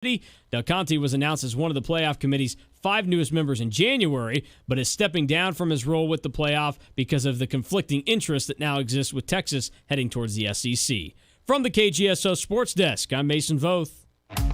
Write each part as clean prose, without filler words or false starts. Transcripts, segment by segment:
Del Conte was announced as one of the playoff committee's 5 newest members in January, but is stepping down from his role with the playoff because of the conflicting interests that now exist with Texas heading towards the SEC. From the KGSO Sports Desk, I'm Mason Voth.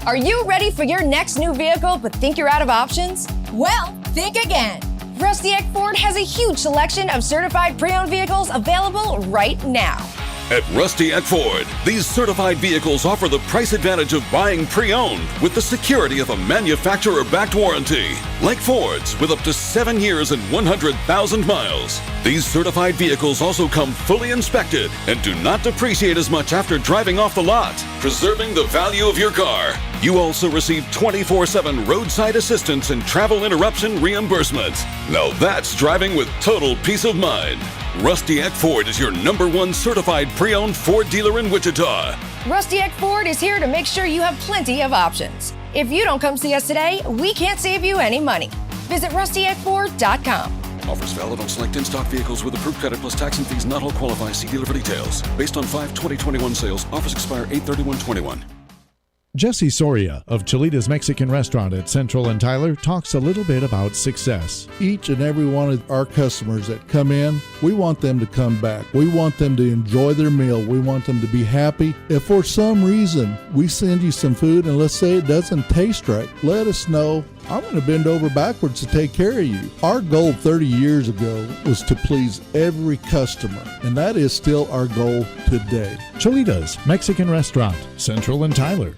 Are you ready for your next new vehicle but think you're out of options? Well, think again. Rusty Eck Ford has a huge selection of certified pre-owned vehicles available right now. At Rusty Eck Ford, these certified vehicles offer the price advantage of buying pre-owned with the security of a manufacturer-backed warranty. Like Ford's, with up to 7 years and 100,000 miles. These certified vehicles also come fully inspected and do not depreciate as much after driving off the lot, preserving the value of your car. You also receive 24/7 roadside assistance and travel interruption reimbursement. Now that's driving with total peace of mind. Rusty Eck Ford is your #1 certified pre-owned Ford dealer in Wichita. Rusty Eck Ford is here to make sure you have plenty of options. If you don't come see us today, we can't save you any money. Visit rustyeckford.com. Offers valid on select in-stock vehicles with approved credit plus tax and fees. Not all qualify. See dealer for details. Based on 5/20/21 sales. Offers expire 8/31/21. Jesse Soria of Cholitas Mexican Restaurant at Central and Tyler talks a little bit about success. Each and every one of our customers that come in, we want them to come back. We want them to enjoy their meal. We want them to be happy. If for some reason we send you some food and let's say it doesn't taste right, let us know. I'm going to bend over backwards to take care of you. Our goal 30 years ago was to please every customer, and that is still our goal today. Cholitas Mexican Restaurant, Central and Tyler.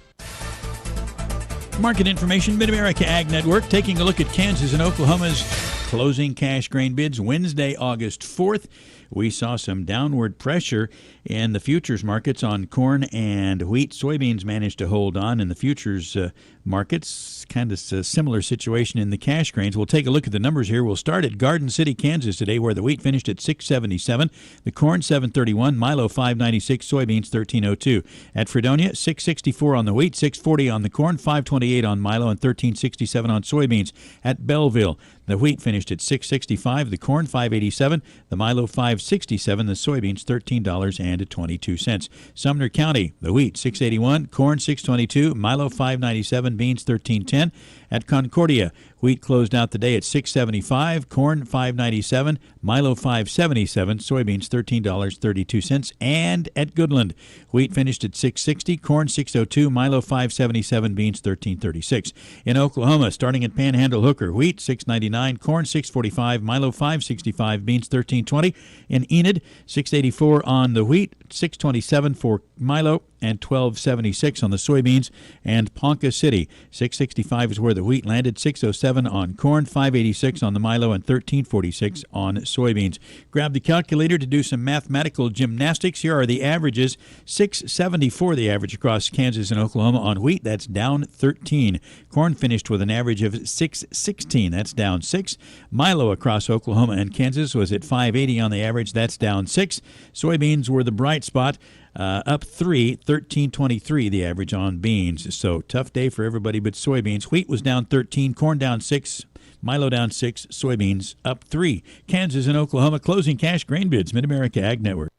Market information, Mid-America Ag Network, taking a look at Kansas and Oklahoma's closing cash grain bids Wednesday, August 4th. We saw some downward pressure in the futures markets on corn and wheat. Soybeans managed to hold on in the futures markets. Kind of a similar situation in the cash grains. We'll take a look at the numbers here. We'll start at Garden City, Kansas today, where the wheat finished at $6.77, the corn $7.31, Milo $5.96, soybeans $13.02. At Fredonia, $6.64 on the wheat, $6.40 on the corn, $5.28 on Milo, and $13.67 on soybeans. At Belleville, the wheat finished at $6.65, the corn $5.87, the Milo $5.67, the soybeans $13.22. Sumner County, the wheat $6.81, corn $6.22, Milo $5.97, beans $13.10. At Concordia, wheat closed out the day at $6.75, corn $5.97, Milo $5.77, soybeans $13.32. And at Goodland, wheat finished at $6.60, corn $6.02, Milo $5.77, beans $13.36. In Oklahoma, starting at Panhandle Hooker, wheat $6.99, corn $6.45, Milo $5.65, beans $13.20. In Enid, $6.84 on the wheat, $6.27 for Milo, and $12.76 on the soybeans. And Ponca City, $6.65 is where the wheat landed, $6.07 on corn, $5.86 on the Milo, and $13.46 on soybeans. Grab the calculator to do some mathematical gymnastics. Here are the averages. $6.74 the average across Kansas and Oklahoma on wheat. That's down 13. Corn finished with an average of $6.16. That's down 6. Milo across Oklahoma and Kansas was at $5.80 on the average. That's down 6. Soybeans were the bright spot. Up 3, $13.23 the average on beans. So tough day for everybody but soybeans. Wheat was down 13, corn down 6, Milo down 6, soybeans up 3. Kansas and Oklahoma closing cash grain bids. Mid-America Ag Network.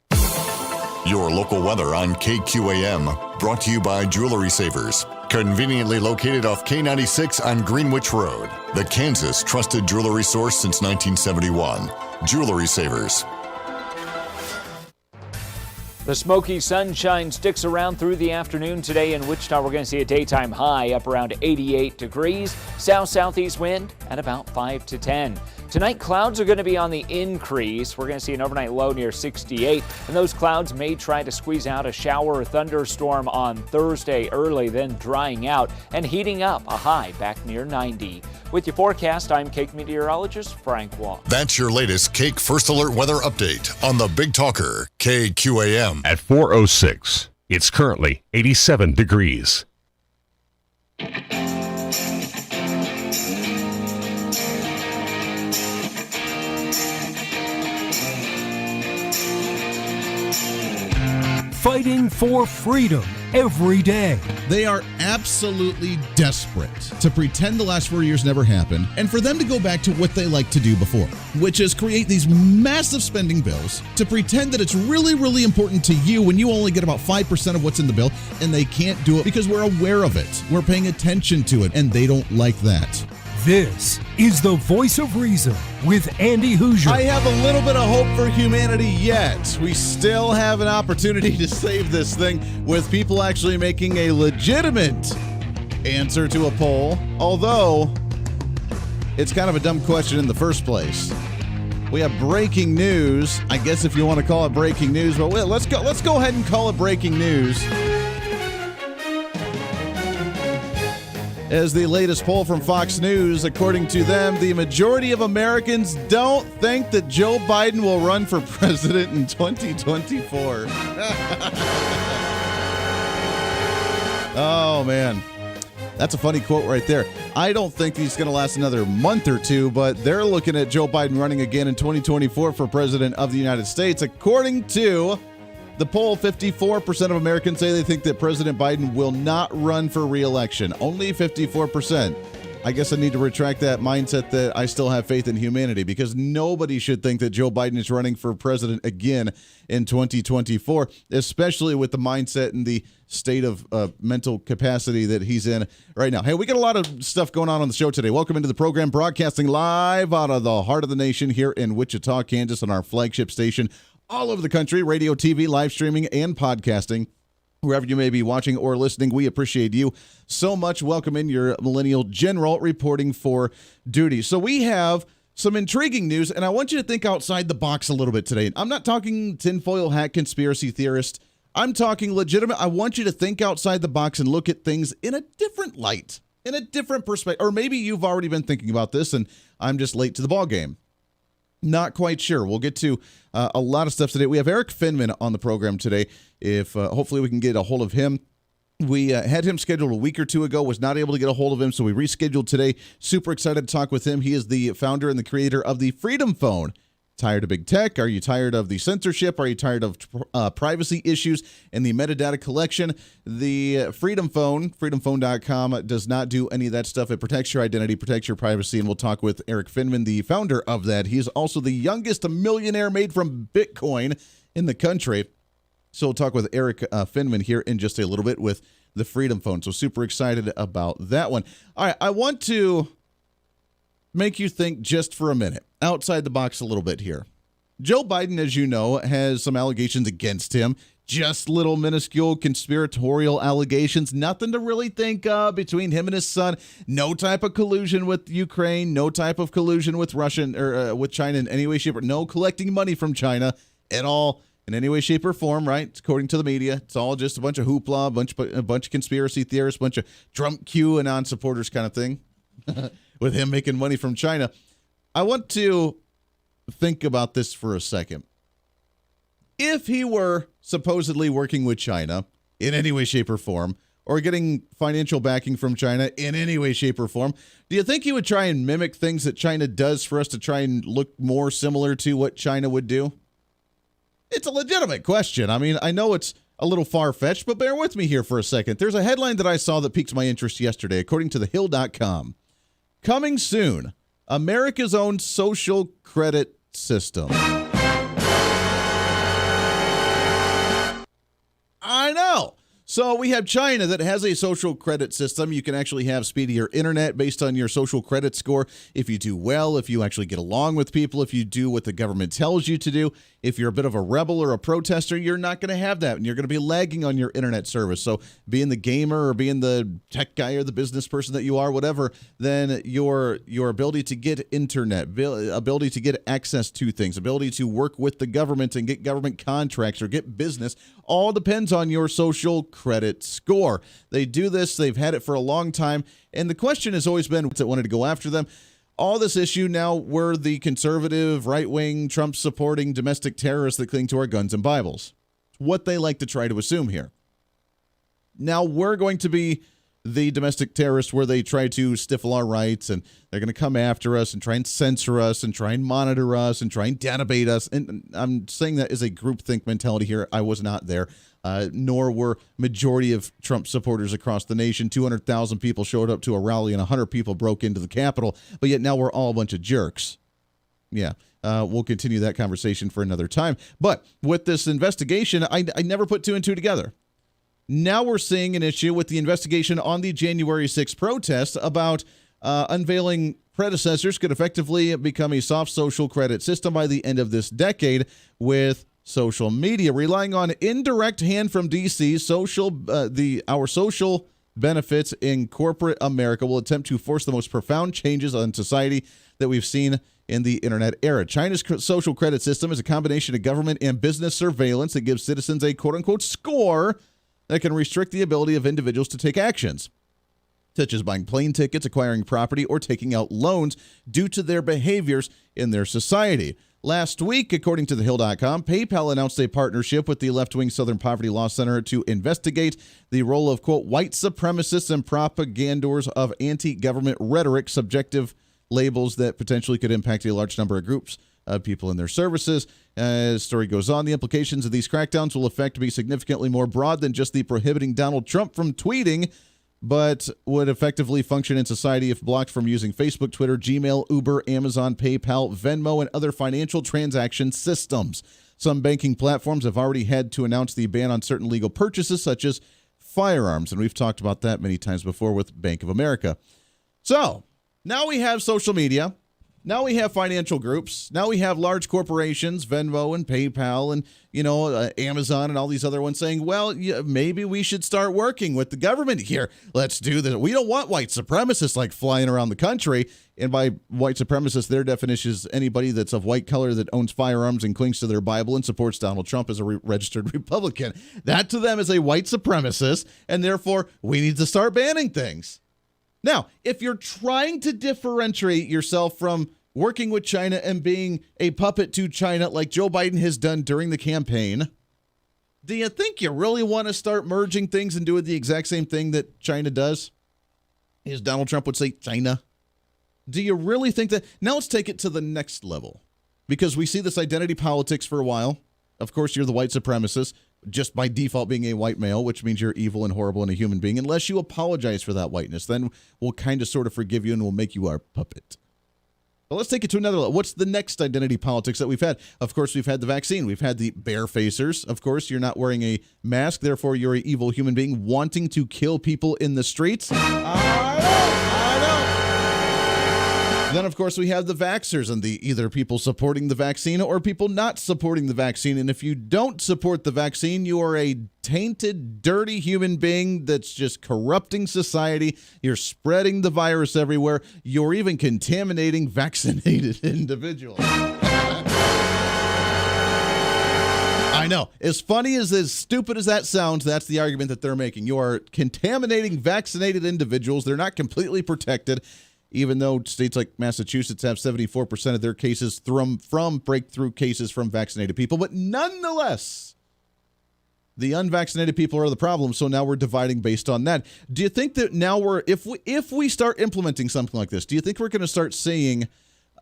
Your local weather on KQAM, brought to you by Jewelry Savers. Conveniently located off K96 on Greenwich Road. The Kansas trusted jewelry source since 1971. Jewelry Savers. The smoky sunshine sticks around through the afternoon today in Wichita. We're going to see a daytime high up around 88 degrees. South-southeast wind at about 5 to 10. Tonight, clouds are going to be on the increase. We're going to see an overnight low near 68, and those clouds may try to squeeze out a shower or thunderstorm on Thursday early, then drying out and heating up, a high back near 90. With your forecast, I'm Cake meteorologist Frank Wall. That's your latest Cake First Alert weather update on the Big Talker, KQAM. At 4:06, it's currently 87 degrees. Fighting for freedom. every day. They are absolutely desperate to pretend the last 4 years never happened and for them to go back to what they liked to do before, which is create these massive spending bills to pretend that it's really, really important to you when you only get about 5% of what's in the bill, and they can't do it because we're aware of it. We're paying attention to it, and they don't like that. This is the Voice of Reason with Andy Hooser. I have a little bit of hope for humanity yet. We still have an opportunity to save this thing with people actually making a legitimate answer to a poll, although it's kind of a dumb question in the first place. We have breaking news, I guess, if you want to call it breaking news, but let's go ahead and call it breaking news. As the latest poll from Fox News, according to them, the majority of Americans don't think that Joe Biden will run for president in 2024. Oh, man. That's a funny quote right there. I don't think he's going to last another month or two, but they're looking at Joe Biden running again in 2024 for president of the United States. According to the poll, 54% of Americans say they think that President Biden will not run for re-election. Only 54%. I guess I need to retract that mindset that I still have faith in humanity, because nobody should think that Joe Biden is running for president again in 2024, especially with the mindset and the state of mental capacity that he's in right now. Hey, we got a lot of stuff going on the show today. Welcome into the program, broadcasting live out of the heart of the nation here in Wichita, Kansas, on our flagship station, all over the country, radio, TV, live streaming, and podcasting. Wherever you may be watching or listening, we appreciate you so much. Welcome in your Millennial General reporting for duty. So we have some intriguing news, and I want you to think outside the box a little bit today. I'm not talking tinfoil hat conspiracy theorist. I'm talking legitimate. I want you to think outside the box and look at things in a different light, in a different perspective. Or maybe you've already been thinking about this, and I'm just late to the ball game. Not quite sure. We'll get to a lot of stuff today. We have ERIK FINNMAN on the program today. If hopefully we can get a hold of him. We had him scheduled a week or two ago, was not able to get a hold of him, so we rescheduled today. Super excited to talk with him. He is the founder and the creator of the Freedom Phone. Tired of big tech? Are you tired of the censorship? Are you tired of privacy issues and the metadata collection? The Freedom Phone, freedomphone.com, does not do any of that stuff. It protects your identity, protects your privacy, and we'll talk with ERIK FINNMAN, the founder of that. He's also the youngest millionaire made from Bitcoin in the country. So we'll talk with ERIK FINNMAN here in just a little bit with the Freedom Phone. So super excited about that one. All right, I want to make you think just for a minute, outside the box a little bit here. Joe Biden, as you know, has some allegations against him. Just little minuscule conspiratorial allegations. Nothing to really think of between him and his son. No type of collusion with Ukraine. No type of collusion with Russia or with China in any way, shape, or no collecting money from China at all in any way, shape, or form. Right? According to the media, it's all just a bunch of hoopla, a bunch of conspiracy theorists, a bunch of Trump QAnon supporters, kind of thing. With him making money from China. I want to think about this for a second. If he were supposedly working with China in any way, shape, or form, or getting financial backing from China in any way, shape, or form, do you think he would try and mimic things that China does for us to try and look more similar to what China would do? It's a legitimate question. I mean, I know it's a little far-fetched, but bear with me here for a second. There's a headline that I saw that piqued my interest yesterday, according to thehill.com. Coming soon, America's own social credit system. I know. So we have China that has a social credit system. You can actually have speedier internet based on your social credit score. If you do well, if you actually get along with people, if you do what the government tells you to do, if you're a bit of a rebel or a protester, you're not going to have that, and you're going to be lagging on your internet service. So being the gamer or being the tech guy or the business person that you are, whatever, then your ability to get internet, ability to get access to things, ability to work with the government and get government contracts or get business, all depends on your social credit score. They do this. They've had it for a long time. And the question has always been that wanted to go after them. All this issue now, we're the conservative, right-wing, Trump-supporting domestic terrorists that cling to our guns and Bibles. It's what they like to try to assume here. Now we're going to be the domestic terrorists where they try to stifle our rights, and they're going to come after us and try and censor us and try and monitor us and try and database us. And I'm saying that as a groupthink mentality here. I was not there. nor were majority of Trump supporters across the nation. 200,000 people showed up to a rally and 100 people broke into the Capitol, but yet now we're all a bunch of jerks. Yeah, we'll continue that conversation for another time. But with this investigation, I never put two and two together. Now we're seeing an issue with the investigation on the January 6th protest about unveiling predecessors could effectively become a soft social credit system by the end of this decade with social media. Relying on indirect hand from D.C., our social benefits in corporate America will attempt to force the most profound changes on society that we've seen in the internet era. China's social credit system is a combination of government and business surveillance that gives citizens a quote-unquote score that can restrict the ability of individuals to take actions, such as buying plane tickets, acquiring property, or taking out loans due to their behaviors in their society. Last week, according to thehill.com, PayPal announced a partnership with the left-wing Southern Poverty Law Center to investigate the role of, quote, white supremacists and propagandors of anti-government rhetoric, subjective labels that potentially could impact a large number of groups of people in their services. As the story goes on, the implications of these crackdowns will be significantly more broad than just the prohibiting Donald Trump from tweeting, but would effectively function in society if blocked from using Facebook, Twitter, Gmail, Uber, Amazon, PayPal, Venmo, and other financial transaction systems. Some banking platforms have already had to announce the ban on certain legal purchases, such as firearms, and we've talked about that many times before with Bank of America. So, now we have social media. Now we have financial groups. Now we have large corporations, Venmo and PayPal and, Amazon and all these other ones saying, well, maybe we should start working with the government here. Let's do this. We don't want white supremacists like flying around the country. And by white supremacists, their definition is anybody that's of white color that owns firearms and clings to their Bible and supports Donald Trump as a registered Republican. That to them is a white supremacist, and therefore we need to start banning things. Now, if you're trying to differentiate yourself from working with China and being a puppet to China like Joe Biden has done during the campaign, do you think you really want to start merging things and doing the exact same thing that China does? As Donald Trump would say, China. Do you really think that? Now let's take it to the next level, because we see this identity politics for a while. Of course, you're the white supremacist, just by default being a white male, which means you're evil and horrible and a human being. Unless you apologize for that whiteness, then we'll kind of sort of forgive you and we'll make you our puppet. But let's take it to another level. What's the next identity politics that we've had? Of course, we've had the vaccine. We've had the barefacers. Of course, you're not wearing a mask. Therefore, you're an evil human being wanting to kill people in the streets. I know. Then, of course, we have the vaxxers and the either people supporting the vaccine or people not supporting the vaccine. And if you don't support the vaccine, you are a tainted, dirty human being that's just corrupting society. You're spreading the virus everywhere. You're even contaminating vaccinated individuals. I know. As funny as stupid as that sounds, that's the argument that they're making. You are contaminating vaccinated individuals. They're not completely protected, even though states like Massachusetts have 74% of their cases from breakthrough cases from vaccinated people. But nonetheless, the unvaccinated people are the problem, so now we're dividing based on that. Do you think that now if we start implementing something like this, do you think we're going to start seeing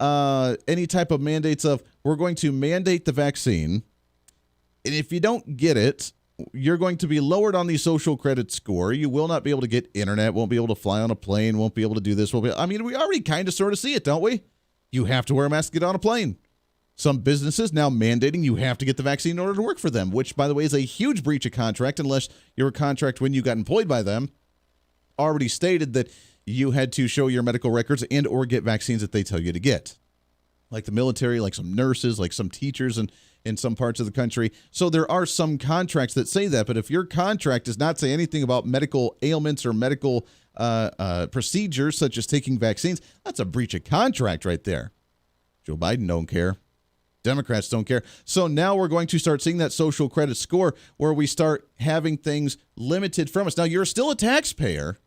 any type of mandates of we're going to mandate the vaccine, and if you don't get it, you're going to be lowered on the social credit score. You will not be able to get internet, won't be able to fly on a plane, won't be able to do this. We already kind of sort of see it, don't we? You have to wear a mask to get on a plane. Some businesses now mandating you have to get the vaccine in order to work for them, which, by the way, is a huge breach of contract unless your contract when you got employed by them already stated that you had to show your medical records and or get vaccines that they tell you to get. Like the military, like some nurses, like some teachers in some parts of the country. So there are some contracts that say that, but if your contract does not say anything about medical ailments or medical procedures such as taking vaccines, that's a breach of contract right there. Joe Biden don't care. Democrats don't care. So now we're going to start seeing that social credit score where we start having things limited from us. Now, you're still a taxpayer,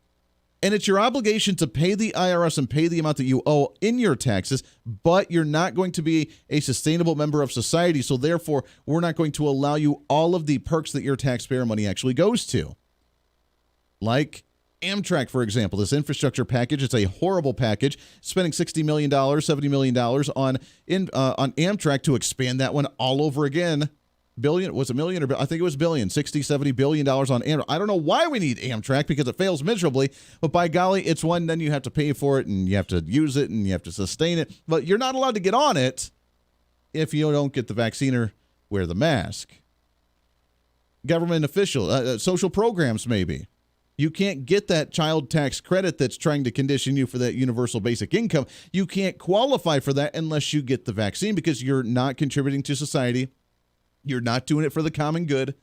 and it's your obligation to pay the IRS and pay the amount that you owe in your taxes, but you're not going to be a sustainable member of society, so therefore we're not going to allow you all of the perks that your taxpayer money actually goes to. Like Amtrak, for example, this infrastructure package, it's a horrible package, spending $60 million, $70 million on Amtrak to expand that one all over again billion. Was it million or I think it was billion, $60-70 billion on Amtrak. I don't know why we need Amtrak because it fails miserably, but by golly, it's one, then you have to pay for it and you have to use it and you have to sustain it. But you're not allowed to get on it if you don't get the vaccine or wear the mask. Government official, social programs maybe. You can't get that child tax credit that's trying to condition you for that universal basic income. You can't qualify for that unless you get the vaccine because you're not contributing to society. You're not doing it for the common good.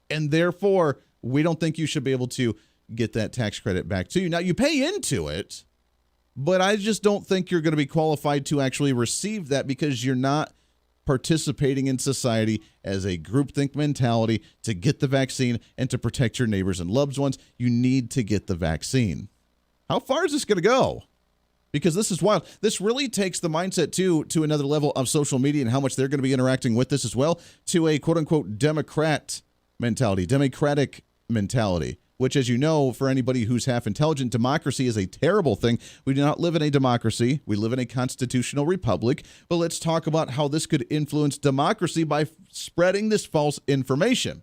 And therefore, we don't think you should be able to get that tax credit back to you. Now, you pay into it, but I just don't think you're going to be qualified to actually receive that because you're not participating in society as a groupthink mentality to get the vaccine and to protect your neighbors and loved ones. You need to get the vaccine. How far is this going to go? Because this is wild. This really takes the mindset to another level of social media and how much they're going to be interacting with this as well, to a quote-unquote democratic mentality, which, as you know, for anybody who's half intelligent, democracy is a terrible thing. We do not live in a democracy. We live in a constitutional republic. But let's talk about how this could influence democracy by spreading this false information.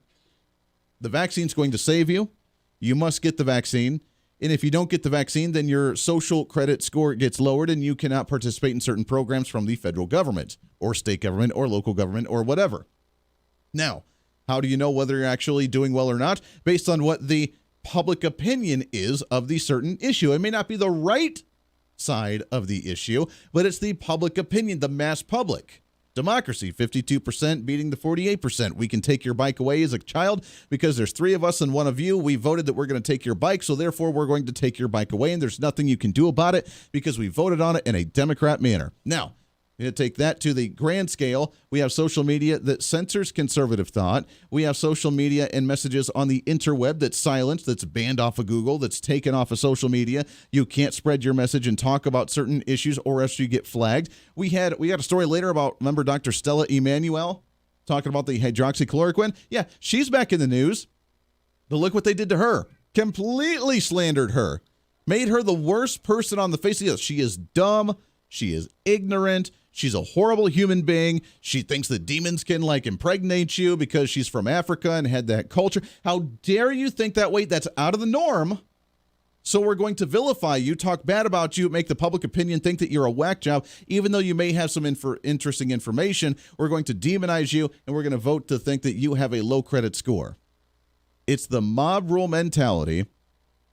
The vaccine's going to save you. You must get the vaccine. And if you don't get the vaccine, then your social credit score gets lowered and you cannot participate in certain programs from the federal government or state government or local government or whatever. Now, how do you know whether you're actually doing well or not? Based on what the public opinion is of the certain issue. It may not be the right side of the issue, but it's the public opinion, the mass public. Democracy, 52% beating the 48%. We can take your bike away as a child because there's 3 of us and 1 of you. We voted that we're going to take your bike, so therefore we're going to take your bike away, and there's nothing you can do about it because we voted on it in a Democrat manner. Now, we're going to take that to the grand scale. We have social media that censors conservative thought. We have social media and messages on the interweb that's silenced, that's banned off of Google, that's taken off of social media. You can't spread your message and talk about certain issues or else you get flagged. We had a story later about, remember Dr. Stella Emanuel talking about the hydroxychloroquine? Yeah, she's back in the news. But look what they did to her. Completely slandered her. Made her the worst person on the face of the earth. She is dumb. She is ignorant. She's a horrible human being. She thinks that demons can impregnate you because she's from Africa and had that culture. How dare you think that way? That's out of the norm. So we're going to vilify you, talk bad about you, make the public opinion think that you're a whack job, even though you may have some interesting information. We're going to demonize you, and we're going to vote to think that you have a low credit score. It's the mob rule mentality,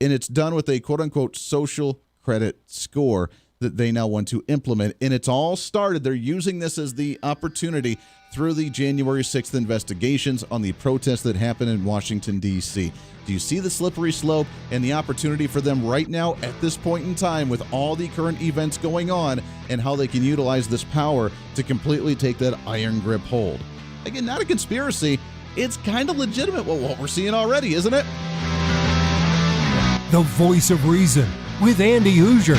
and it's done with a quote-unquote social credit score that they now want to implement. And it's all started. They're using this as the opportunity through the January 6th investigations on the protests that happened in Washington, D.C. Do you see the slippery slope and the opportunity for them right now at this point in time with all the current events going on and how they can utilize this power to completely take that iron grip hold? Again, not a conspiracy. It's kind of legitimate what we're seeing already, isn't it? The Voice of Reason with Andy Hooser.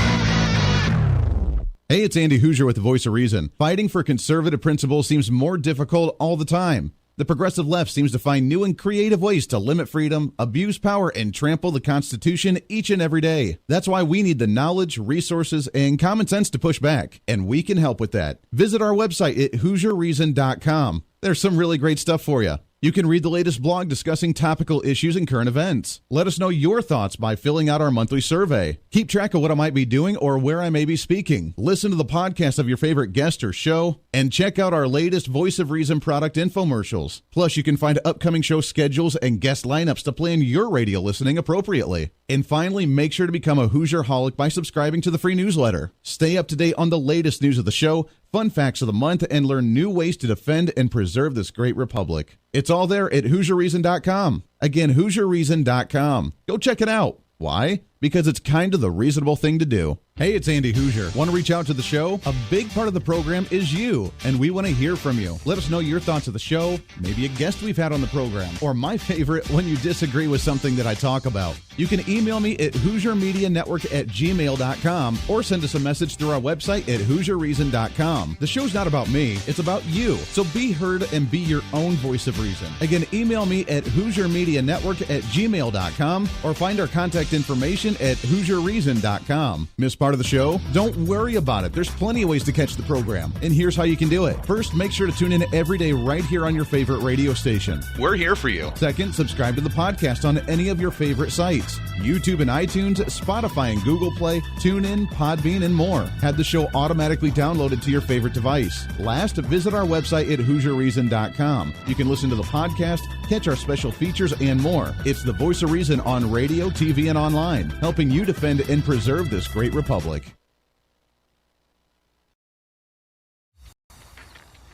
Hey, it's Andy Hooser with the Voice of Reason. Fighting for conservative principles seems more difficult all the time. The progressive left seems to find new and creative ways to limit freedom, abuse power, and trample the Constitution each and every day. That's why we need the knowledge, resources, and common sense to push back, and we can help with that. Visit our website at HooserReason.com. There's some really great stuff for you. You can read the latest blog discussing topical issues and current events. Let us know your thoughts by filling out our monthly survey. Keep track of what I might be doing or where I may be speaking. Listen to the podcast of your favorite guest or show, and check out our latest Voice of Reason product infomercials. Plus, you can find upcoming show schedules and guest lineups to plan your radio listening appropriately. And finally, make sure to become a Hoosier-holic by subscribing to the free newsletter. Stay up to date on the latest news of the show, fun facts of the month, and learn new ways to defend and preserve this great republic. It's all there at HooserReason.com. Again, HooserReason.com. Go check it out. Why? Because it's kind of the reasonable thing to do. Hey, it's Andy Hooser. Want to reach out to the show? A big part of the program is you, and we want to hear from you. Let us know your thoughts of the show, maybe a guest we've had on the program, or my favorite, when you disagree with something that I talk about. You can email me at HooserMediaNetwork@gmail.com or send us a message through our website at HooserReason.com. The show's not about me, it's about you. So be heard and be your own voice of reason. Again, email me at HooserMediaNetwork@gmail.com or find our contact information information at HooserReason.com. Miss part of the show? Don't worry about it. There's plenty of ways to catch the program, and here's how you can do it. First, make sure to tune in every day right here on your favorite radio station. We're here for you. Second, subscribe to the podcast on any of your favorite sites. YouTube and iTunes, Spotify and Google Play, TuneIn, Podbean, and more. Have the show automatically downloaded to your favorite device. Last, visit our website at HooserReason.com. You can listen to the podcast, catch our special features, and more. It's the voice of reason on radio, TV, and online, helping you defend and preserve this great republic.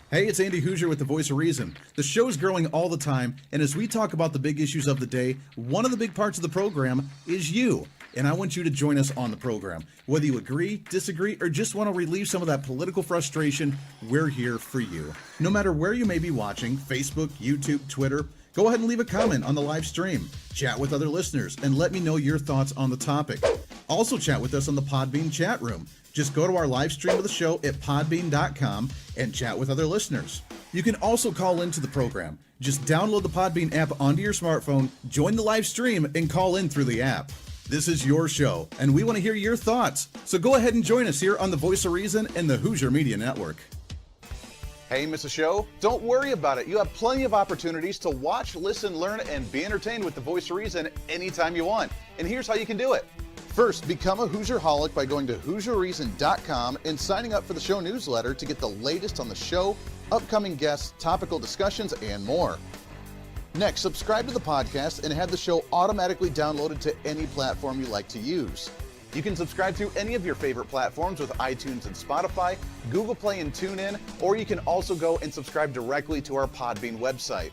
Hey, it's Andy Hooser with the Voice of Reason. The show's growing all the time, and as we talk about the big issues of the day, one of the big parts of the program is you. And I want you to join us on the program. Whether you agree, disagree, or just want to relieve some of that political frustration, we're here for you. No matter where you may be watching, Facebook, YouTube, Twitter, go ahead and leave a comment on the live stream. Chat with other listeners and let me know your thoughts on the topic. Also chat with us on the Podbean chat room. Just go to our live stream of the show at podbean.com and chat with other listeners. You can also call into the program. Just download the Podbean app onto your smartphone, join the live stream, and call in through the app. This is your show, and we want to hear your thoughts. So go ahead and join us here on the Voice of Reason and the Hooser Media Network. Hey, miss a show? Don't worry about it. You have plenty of opportunities to watch, listen, learn, and be entertained with the Voice of Reason anytime you want. And here's how you can do it. First, become a Hooserholic by going to HooserReason.com and signing up for the show newsletter to get the latest on the show, upcoming guests, topical discussions, and more. Next, subscribe to the podcast and have the show automatically downloaded to any platform you like to use. You can subscribe through any of your favorite platforms with iTunes and Spotify, Google Play and TuneIn, or you can also go and subscribe directly to our Podbean website.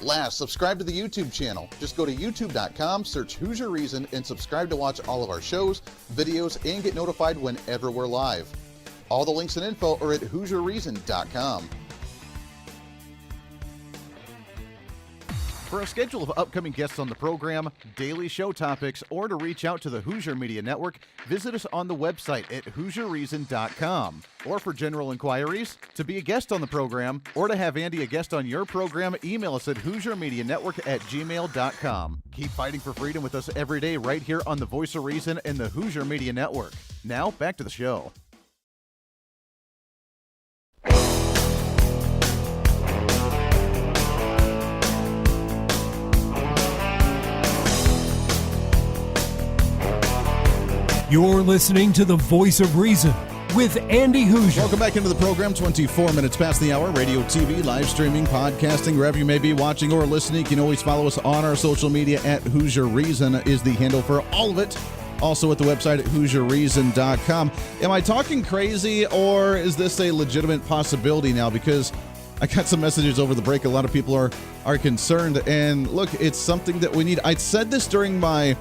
Last, subscribe to the YouTube channel. Just go to youtube.com, search Hooser Reason, and subscribe to watch all of our shows, videos, and get notified whenever we're live. All the links and info are at HooserReason.com. For a schedule of upcoming guests on the program, daily show topics, or to reach out to the Hooser Media Network, visit us on the website at HooserReason.com. Or for general inquiries, to be a guest on the program, or to have Andy a guest on your program, email us at HooserMediaNetwork@gmail.com. Keep fighting for freedom with us every day right here on the Voice of Reason and the Hooser Media Network. Now, back to the show. You're listening to the Voice of Reason with Andy Hooser. Welcome back into the program. 24 minutes past the hour. Radio, TV, live streaming, podcasting, wherever you may be watching or listening. You can always follow us on our social media at Hooser Reason is the handle for all of it. Also at the website at HooserReason.com. Am I talking crazy, or is this a legitimate possibility now? Because I got some messages over the break. A lot of people are concerned. And look, it's something that we need. I said this during my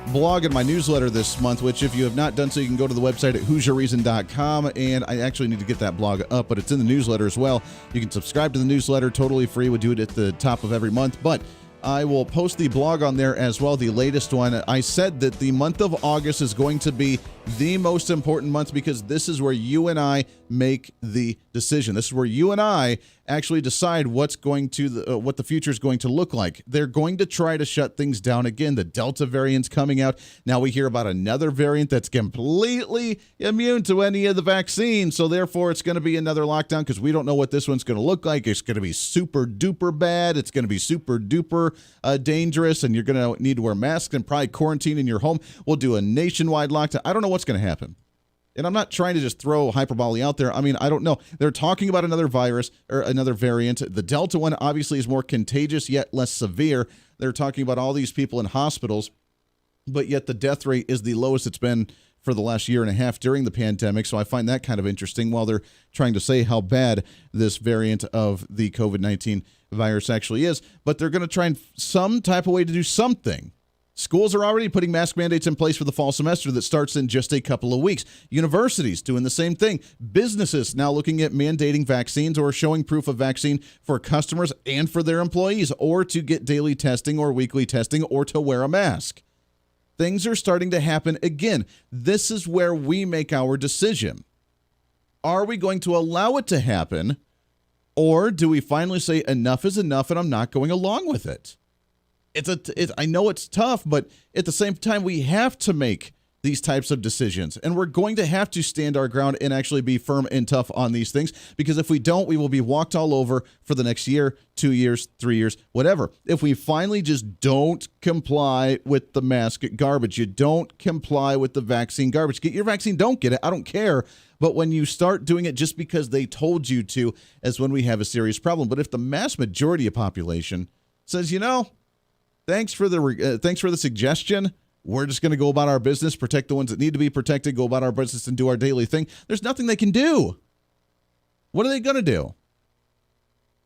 blog and my newsletter this month, which if you have not done so, you can go to the website at HooserReason.com, and I actually need to get that blog up, but it's in the newsletter as well. You can subscribe to the newsletter, totally free. We do it at the top of every month, but I will post the blog on there as well, the latest one. I said that the month of August is going to be the most important month because this is where you and I make the decision. This is where you and I actually decide what the future is going to look like. They're going to try to shut things down again. The Delta variant's coming out. Now we hear about another variant that's completely immune to any of the vaccines. So therefore, it's going to be another lockdown because we don't know what this one's going to look like. It's going to be super duper bad. It's going to be super duper dangerous, and you're going to need to wear masks and probably quarantine in your home. We'll do a nationwide lockdown. I don't know what's going to happen. And I'm not trying to just throw hyperbole out there. I mean, I don't know. They're talking about another virus or another variant. The Delta one obviously is more contagious, yet less severe. They're talking about all these people in hospitals, but yet the death rate is the lowest it's been for the last year and a half during the pandemic. So I find that kind of interesting while they're trying to say how bad this variant of the COVID-19 virus actually is. But they're going to try and some type of way to do something. Schools are already putting mask mandates in place for the fall semester that starts in just a couple of weeks. Universities doing the same thing. Businesses now looking at mandating vaccines or showing proof of vaccine for customers and for their employees, or to get daily testing or weekly testing or to wear a mask. Things are starting to happen again. This is where we make our decision. Are we going to allow it to happen, or do we finally say enough is enough and I'm not going along with it? I know it's tough, but at the same time, we have to make these types of decisions, and we're going to have to stand our ground and actually be firm and tough on these things, because if we don't, we will be walked all over for the next year, 2 years, 3 years, whatever. If we finally just don't comply with the mask garbage, you don't comply with the vaccine garbage, get your vaccine, don't get it, I don't care. But when you start doing it just because they told you to, is when we have a serious problem. But if the mass majority of population says, thanks for the suggestion, we're just going to go about our business, protect the ones that need to be protected, go about our business and do our daily thing, there's nothing they can do. What are they going to do?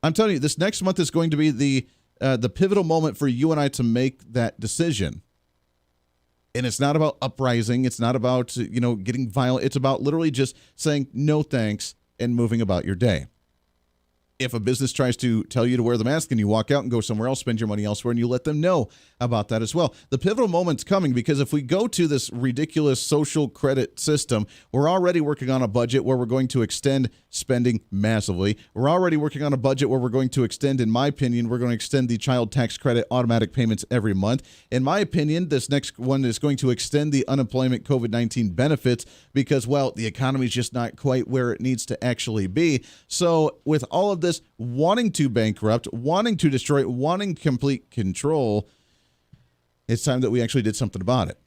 I'm telling you, this next month is going to be the pivotal moment for you and I to make that decision. And it's not about uprising. It's not about, getting violent. It's about literally just saying no thanks and moving about your day. If a business tries to tell you to wear the mask and you walk out and go somewhere else, spend your money elsewhere, and you let them know about that as well. The pivotal moment's coming, because if we go to this ridiculous social credit system, we're already working on a budget where we're going to extend spending massively. We're already working on a budget where we're going to extend, in my opinion, we're going to extend the child tax credit automatic payments every month. In my opinion, this next one is going to extend the unemployment COVID-19 benefits because, the economy is just not quite where it needs to actually be. So with all of this, wanting to bankrupt, wanting to destroy, wanting complete control, it's time that we actually did something about it.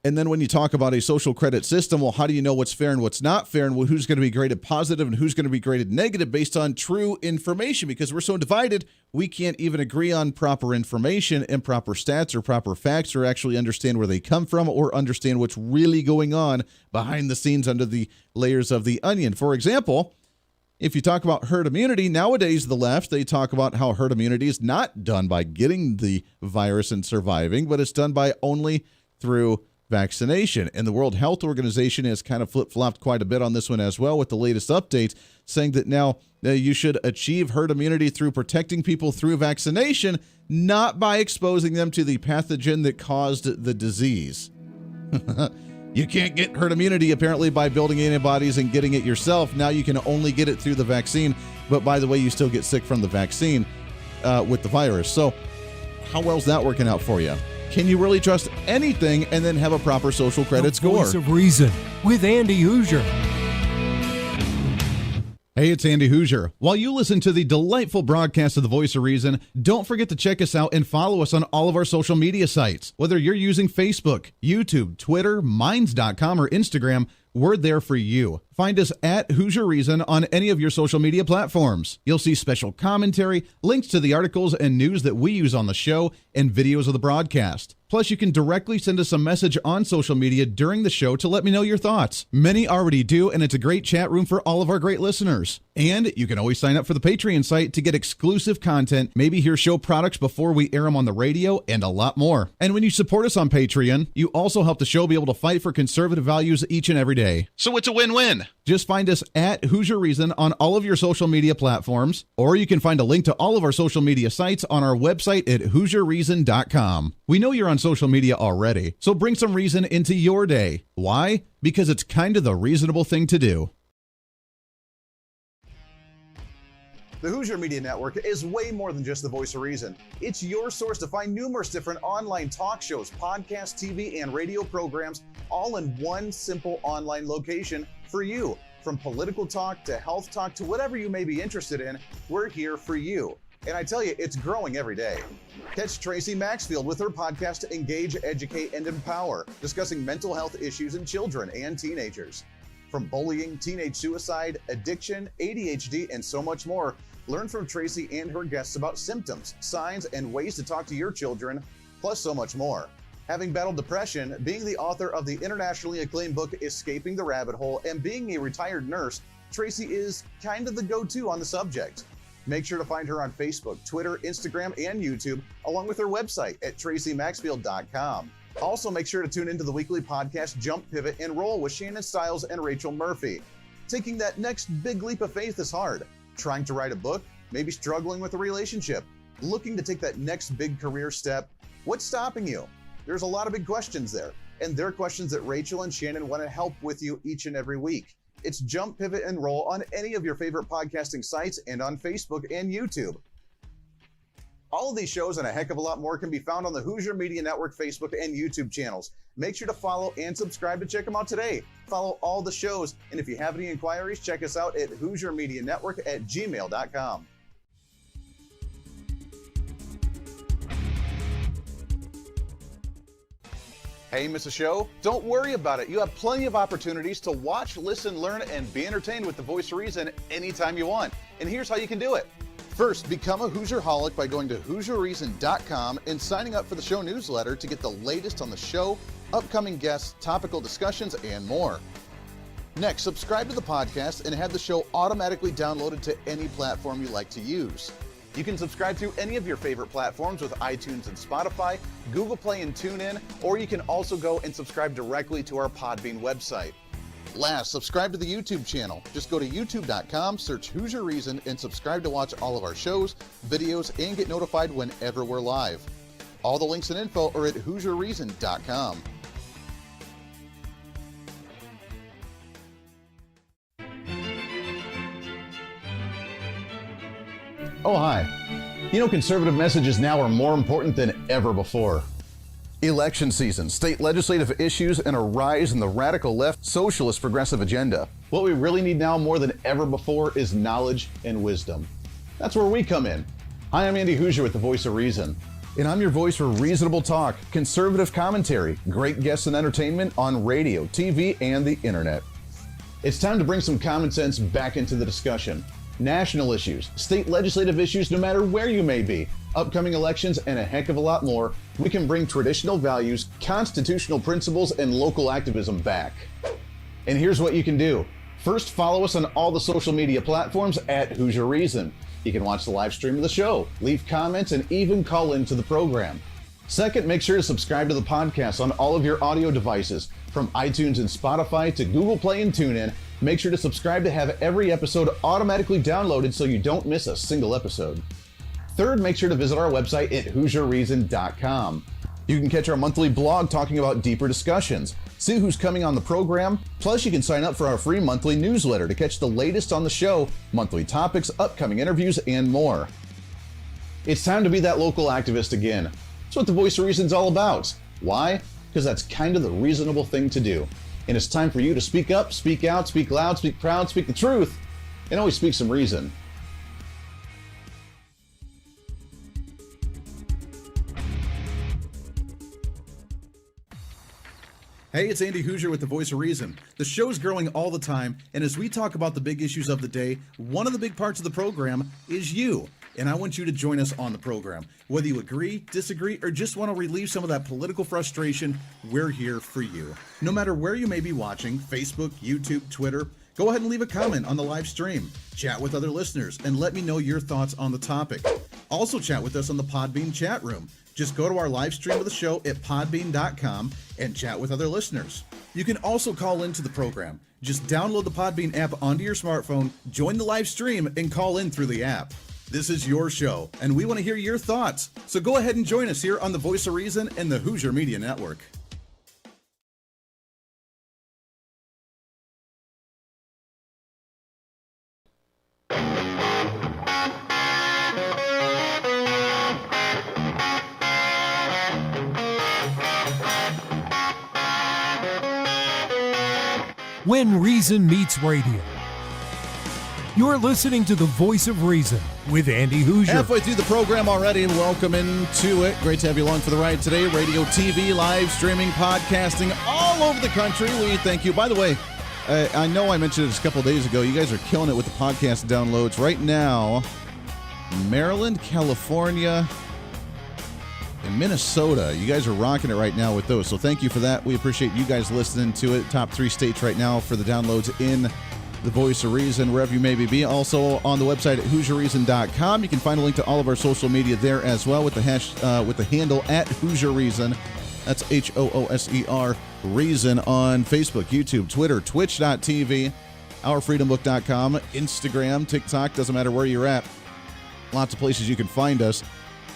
And then when you talk about a social credit system, how do you know what's fair and what's not fair, and who's going to be graded positive and who's going to be graded negative based on true information? Because we're so divided, we can't even agree on proper information and proper stats or proper facts, or actually understand where they come from, or understand what's really going on behind the scenes under the layers of the onion. For example, if you talk about herd immunity, nowadays the left, they talk about how herd immunity is not done by getting the virus and surviving, but it's done by only through vaccination. And the World Health Organization has kind of flip-flopped quite a bit on this one as well, with the latest updates saying that now you should achieve herd immunity through protecting people through vaccination, not by exposing them to the pathogen that caused the disease. You can't get herd immunity, apparently, by building antibodies and getting it yourself. Now you can only get it through the vaccine. But by the way, you still get sick from the vaccine with the virus. So how well is that working out for you? Can you really trust anything and then have a proper social credit score? Voice of Reason with Andy Hooser. Hey, it's Andy Hooser. While you listen to the delightful broadcast of the Voice of Reason, don't forget to check us out and follow us on all of our social media sites. Whether you're using Facebook, YouTube, Twitter, Minds.com, or Instagram, we're there for you. Find us at Hooser Reason on any of your social media platforms. You'll see special commentary, links to the articles and news that we use on the show, and videos of the broadcast. Plus, you can directly send us a message on social media during the show to let me know your thoughts. Many already do, and it's a great chat room for all of our great listeners. And you can always sign up for the Patreon site to get exclusive content, maybe hear show products before we air them on the radio, and a lot more. And when you support us on Patreon, you also help the show be able to fight for conservative values each and every day. So it's a win-win. Just find us at Hooser Reason on all of your social media platforms, or you can find a link to all of our social media sites on our website at HooserReason.com. We know you're on social media already, so bring some reason into your day. Why? Because it's kind of the reasonable thing to do. The Hooser Media Network is way more than just the voice of reason. It's your source to find numerous different online talk shows, podcasts, TV, and radio programs, all in one simple online location for you. From political talk to health talk to whatever you may be interested in, we're here for you. And I tell you, it's growing every day. Catch Tracy Maxfield with her podcast, Engage, Educate, and Empower, discussing mental health issues in children and teenagers. From bullying, teenage suicide, addiction, ADHD, and so much more, learn from Tracy and her guests about symptoms, signs, and ways to talk to your children, plus so much more. Having battled depression, being the author of the internationally acclaimed book, Escaping the Rabbit Hole, and being a retired nurse, Tracy is kind of the go-to on the subject. Make sure to find her on Facebook, Twitter, Instagram, and YouTube, along with her website at tracymaxfield.com. Also, make sure to tune into the weekly podcast Jump, Pivot, and Roll with Shannon Stiles and Rachel Murphy. Taking that next big leap of faith is hard. Trying to write a book, maybe struggling with a relationship, looking to take that next big career step. What's stopping you? There's a lot of big questions there, and they're questions that Rachel and Shannon want to help with you each and every week. It's Jump, Pivot, and Roll on any of your favorite podcasting sites and on Facebook and YouTube. All of these shows and a heck of a lot more can be found on the Hoosier Media Network Facebook and YouTube channels. Make sure to follow and subscribe to check them out today. Follow all the shows, and if you have any inquiries, check us out at HoosierMediaNetwork@gmail.com. Hey, miss a show? Don't worry about it. You have plenty of opportunities to watch, listen, learn, and be entertained with the Voice of Reason anytime you want. And here's how you can do it. First, become a Hoosierholic by going to HoosierReason.com and signing up for the show newsletter to get the latest on the show, upcoming guests, topical discussions, and more. Next, subscribe to the podcast and have the show automatically downloaded to any platform you like to use. You can subscribe through any of your favorite platforms with iTunes and Spotify, Google Play and TuneIn, or you can also go and subscribe directly to our Podbean website. Last, subscribe to the YouTube channel. Just go to youtube.com, search Hoosier Reason, and subscribe to watch all of our shows, videos, and get notified whenever we're live. All the links and info are at HoosierReason.com. Oh, hi. You know, conservative messages now are more important than ever before. Election season, state legislative issues, and a rise in the radical left socialist progressive agenda. What we really need now more than ever before is knowledge and wisdom. That's where we come in. Hi, I'm Andy Hooser with the Voice of Reason, and I'm your voice for reasonable talk, conservative commentary, great guests and entertainment on radio, TV, and the internet. It's time to bring some common sense back into the discussion. National issues, state legislative issues, no matter where you may be, upcoming elections, and a heck of a lot more, we can bring traditional values, constitutional principles, and local activism back. And here's what you can do. First, follow us on all the social media platforms at Hoosier Reason. You can watch the live stream of the show, leave comments, and even call into the program. Second, make sure to subscribe to the podcast on all of your audio devices, from iTunes and Spotify to Google Play and TuneIn. Make sure to subscribe to have every episode automatically downloaded so you don't miss a single episode. Third, make sure to visit our website at HoosierReason.com. You can catch our monthly blog talking about deeper discussions, see who's coming on the program, plus you can sign up for our free monthly newsletter to catch the latest on the show, monthly topics, upcoming interviews, and more. It's time to be that local activist again. That's what the Voice of Reason's all about. Why? Because that's kind of the reasonable thing to do. And it's time for you to speak up, speak out, speak loud, speak proud, speak the truth, and always speak some reason. Hey, it's Andy Hooser with the Voice of Reason. The show's growing all the time, and as we talk about the big issues of the day, one of the big parts of the program is you. And I want you to join us on the program. Whether you agree, disagree, or just want to relieve some of that political frustration, we're here for you. No matter where you may be watching, Facebook, YouTube, Twitter, go ahead and leave a comment on the live stream. Chat with other listeners and let me know your thoughts on the topic. Also chat with us on the Podbean chat room. Just go to our live stream of the show at podbean.com and chat with other listeners. You can also call into the program. Just download the Podbean app onto your smartphone, join the live stream, and call in through the app. This is your show, and we want to hear your thoughts. So go ahead and join us here on the Voice of Reason and the Hoosier Media Network. When Reason Meets Radio. You're listening to the Voice of Reason with Andy Hooser. Halfway through the program already, and welcome into it. Great to have you along for the ride today. Radio, TV, live streaming, podcasting all over the country. We thank you. By the way, I know I mentioned it a couple days ago. You guys are killing it with the podcast downloads right now. Maryland, California, and Minnesota. You guys are rocking it right now with those. So thank you for that. We appreciate you guys listening to it. Top 3 states right now for the downloads in the Voice of Reason, wherever you may be. Also on the website at HoosierReason.com. You can find a link to all of our social media there as well with the handle at Hoosier Reason. That's HOOSER Reason on Facebook, YouTube, Twitter, Twitch.tv, OurFreedomBook.com, Instagram, TikTok, doesn't matter where you're at. Lots of places you can find us.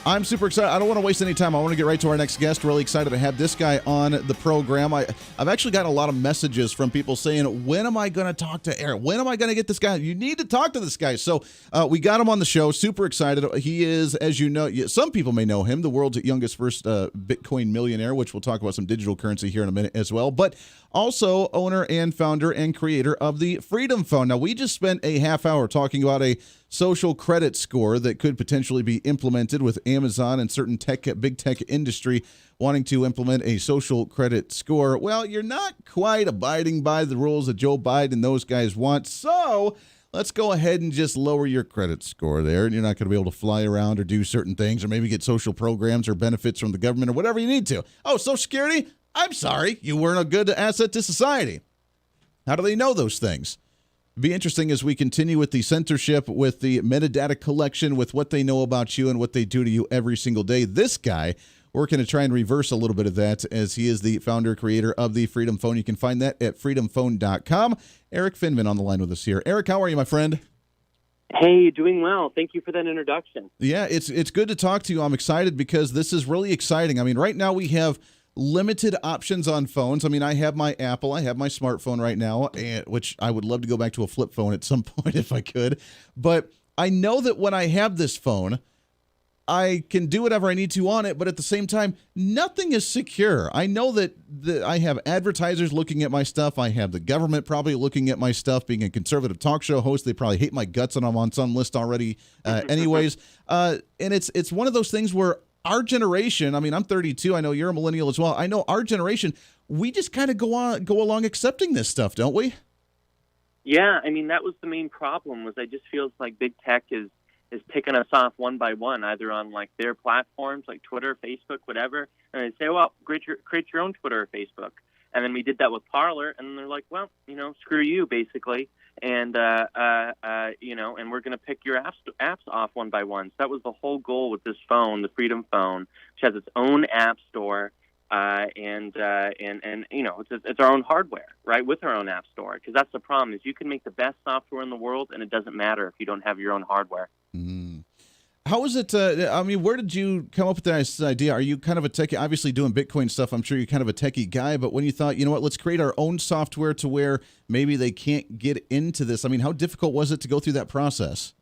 I'm super excited. I don't want to waste any time. I want to get right to our next guest. Really excited to have this guy on the program. I've actually gotten a lot of messages from people saying, when am I going to talk to Eric? When am I going to get this guy? You need to talk to this guy. So we got him on the show. Super excited. He is, as you know, some people may know him, the world's youngest first Bitcoin millionaire, which we'll talk about some digital currency here in a minute as well. But also owner and founder and creator of the Freedom Phone. Now, we just spent a half hour talking about a social credit score that could potentially be implemented with Amazon and certain big tech industry wanting to implement a social credit score. Well, you're not quite abiding by the rules that Joe Biden and those guys want. So let's go ahead and just lower your credit score there. And you're not going to be able to fly around or do certain things or maybe get social programs or benefits from the government or whatever you need to. Oh, Social Security? I'm sorry. You weren't a good asset to society. How do they know those things? Be interesting as we continue with the censorship, with the metadata collection, with what they know about you and what they do to you every single day. This guy working to try and reverse a little bit of that, as he is the founder, creator of the Freedom Phone. You can find that at freedomphone.com. ERIK FINNMAN on the line with us here. ERIK, how are you, my friend? Hey, doing well. Thank you for that introduction. Yeah, it's good to talk to you. I'm excited because this is really exciting. I mean, right now we have limited options on phones. I mean, I have my Apple, I have my smartphone right now, which I would love to go back to a flip phone at some point if I could. But I know that when I have this phone, I can do whatever I need to on it, but at the same time, nothing is secure. I know that I have advertisers looking at my stuff. I have the government probably looking at my stuff. Being a conservative talk show host, they probably hate my guts, and I'm on some list already anyways. And it's one of those things where our generation, I mean, I'm 32. I know you're a millennial as well. I know our generation, we just kind of go along accepting this stuff, don't we? Yeah, I mean, that was the main problem. Was I just feels like big tech is picking us off one by one, either on like their platforms like Twitter, Facebook, whatever, and they say, well, create your own Twitter or Facebook. And then we did that with Parler, and they're like, well, screw you, basically, and and we're going to pick your apps off one by one. So that was the whole goal with this phone, the Freedom Phone, which has its own app store, and it's our own hardware, right, with our own app store. Because that's the problem, is you can make the best software in the world, and it doesn't matter if you don't have your own hardware. Mm. How is it, I mean, where did you come up with this idea? Are you kind of a techie, obviously doing Bitcoin stuff, I'm sure you're kind of a techie guy, but when you thought, you know what, let's create our own software to where maybe they can't get into this, I mean, how difficult was it to go through that process?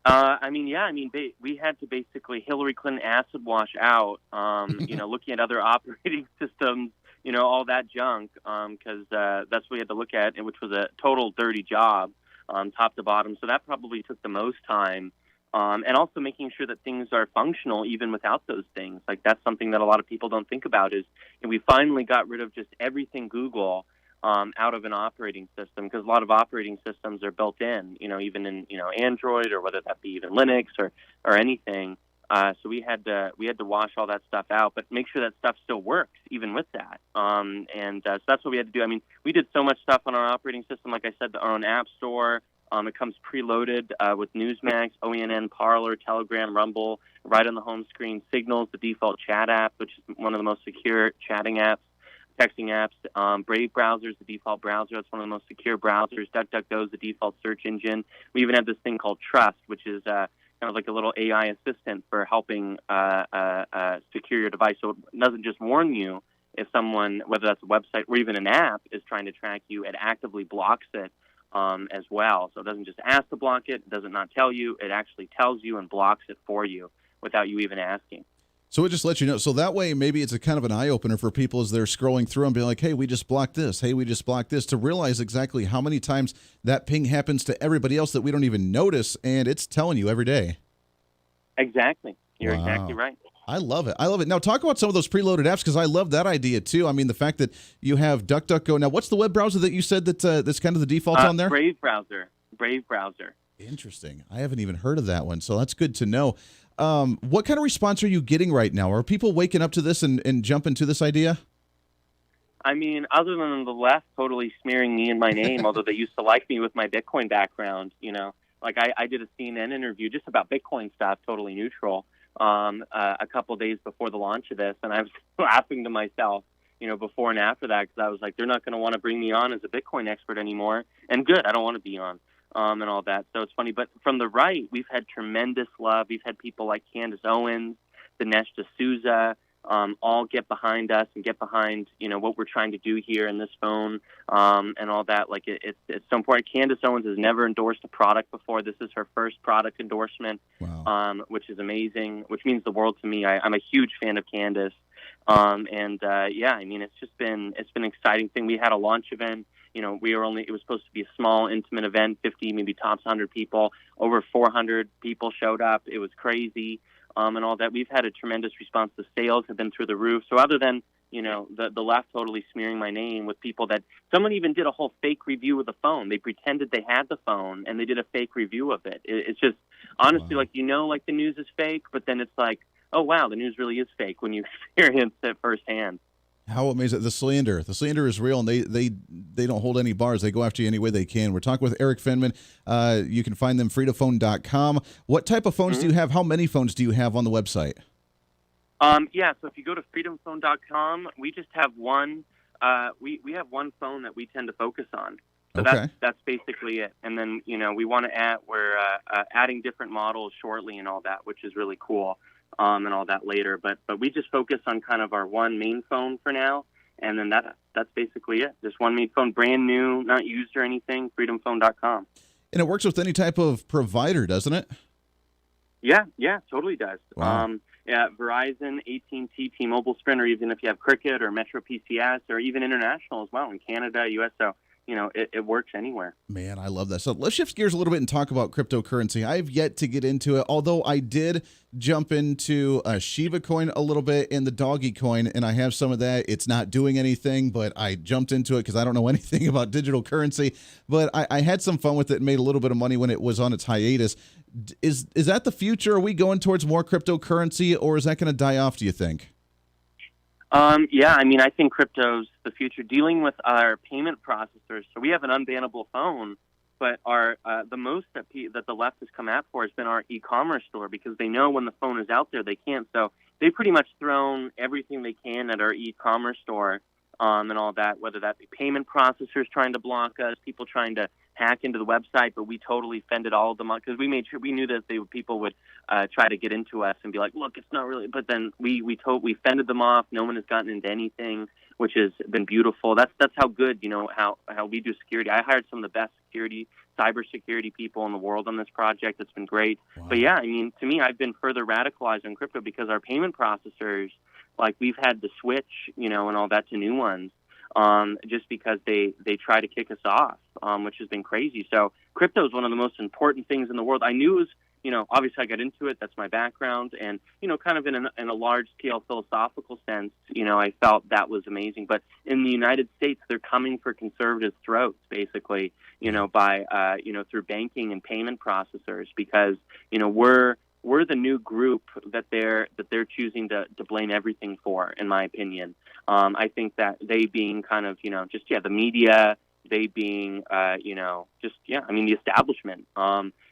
We had to basically Hillary Clinton acid wash out, looking at other operating systems, all that junk, because that's what we had to look at, which was a total dirty job, top to bottom. So that probably took the most time. And also making sure that things are functional even without those things. Like, that's something that a lot of people don't think about, is we finally got rid of just everything Google out of an operating system, because a lot of operating systems are built in, even in, Android, or whether that be even Linux or anything. So we had to wash all that stuff out, but make sure that stuff still works even with that. So that's what we had to do. I mean, we did so much stuff on our operating system. Like I said, our own app store. It comes preloaded with Newsmax, OENN, Parler, Telegram, Rumble, right on the home screen. Signal's the default chat app, which is one of the most secure chatting apps, texting apps. Brave browser is the default browser. That's one of the most secure browsers. DuckDuckGo is the default search engine. We even have this thing called Trust, which is kind of like a little AI assistant for helping secure your device. So it doesn't just warn you if someone, whether that's a website or even an app, is trying to track you. It actively blocks it. As well. So it doesn't just ask to block it, it doesn't not tell you, it actually tells you and blocks it for you without you even asking. So it just lets you know. So that way, maybe it's a kind of an eye-opener for people as they're scrolling through and be like, hey, we just blocked this. Hey, we just blocked this, to realize exactly how many times that ping happens to everybody else that we don't even notice, and it's telling you every day. Exactly. You're exactly right. I love it. I love it. Now, talk about some of those preloaded apps, because I love that idea, too. I mean, the fact that you have DuckDuckGo. Now, what's the web browser that you said that's kind of the default on there? Brave browser. Interesting. I haven't even heard of that one, so that's good to know. What kind of response are you getting right now? Are people waking up to this and jumping to this idea? I mean, other than the left totally smearing me and my name, although they used to like me with my Bitcoin background, Like, I did a CNN interview just about Bitcoin stuff, totally neutral, a couple of days before the launch of this, and I was laughing to myself, before and after that, because I was like, they're not going to want to bring me on as a Bitcoin expert anymore, and good, I don't want to be on. and all that. So it's funny. But from the right, we've had tremendous love. We've had people like Candace Owens, Dinesh D'Souza, all get behind us and get behind, what we're trying to do here in this phone, and all that. Like it's so important. Candace Owens has never endorsed a product before. This is her first product endorsement, which is amazing, which means the world to me. I'm a huge fan of Candace. It's been an exciting thing. We had a launch event. It was supposed to be a small, intimate event, 50, maybe tops 100 people. Over 400 people showed up. It was crazy. And all that. We've had a tremendous response. The sales have been through the roof. So other than, the left totally smearing my name with people that someone even did a whole fake review of the phone. They pretended they had the phone and they did a fake review of it. It's just honestly like the news is fake, but then it's like, oh wow, the news really is fake when you experience it firsthand. How amazing. The slander is real, and they don't hold any bars. They go after you any way they can. We're talking with ERIK FINNMAN. You can find them freedomphone.com. What type of phones do you have? How many phones do you have on the website? So if you go to freedomphone.com, we just have one. We have one phone that we tend to focus on. So that's basically it. And then, we want to add, we're adding different models shortly and all that, which is really cool. And all that later, but we just focus on kind of our one main phone for now, and then that's basically it. Just one main phone, brand new, not used or anything. Freedomphone.com. And it works with any type of provider, doesn't it? Yeah, totally does. Wow. Verizon, AT&T, T-Mobile, Sprint, or even if you have Cricket or Metro PCS, or even international as well in Canada, US. So it works anywhere. Man, I love that. So let's shift gears a little bit and talk about cryptocurrency. I've yet to get into it, although I did jump into a Shiba coin a little bit and the Doggy coin, and I have some of that. It's not doing anything, but I jumped into it because I don't know anything about digital currency. But I had some fun with it and made a little bit of money when it was on its hiatus. Is that the future? Are we going towards more cryptocurrency, or is that going to die off, do you think? I think crypto's the future. Dealing with our payment processors, so we have an unbannable phone, but our the most that the left has come out for has been our e-commerce store, because they know when the phone is out there, they can't. So they've pretty much thrown everything they can at our e-commerce store, and all that, whether that be payment processors trying to block us, people trying to hack into the website, but we totally fended all of them out because we made sure we knew that people would try to get into us and be like, look, it's not really. But then we fended them off. No one has gotten into anything, which has been beautiful. That's how good, how we do security. I hired some of the best cybersecurity people in the world on this project. It's been great. Wow. But to me, I've been further radicalized on crypto because our payment processors, like we've had to switch, and all that to new ones. Just because they try to kick us off, which has been crazy. So crypto is one of the most important things in the world. I knew it was, obviously I got into it. That's my background. And, kind of in a large-scale philosophical sense, I felt that was amazing. But in the United States, they're coming for conservative throats, basically, by, through banking and payment processors, because, we're the new group that they're choosing to blame everything for, in my opinion. I think that they being kind of, the media, they being, the establishment,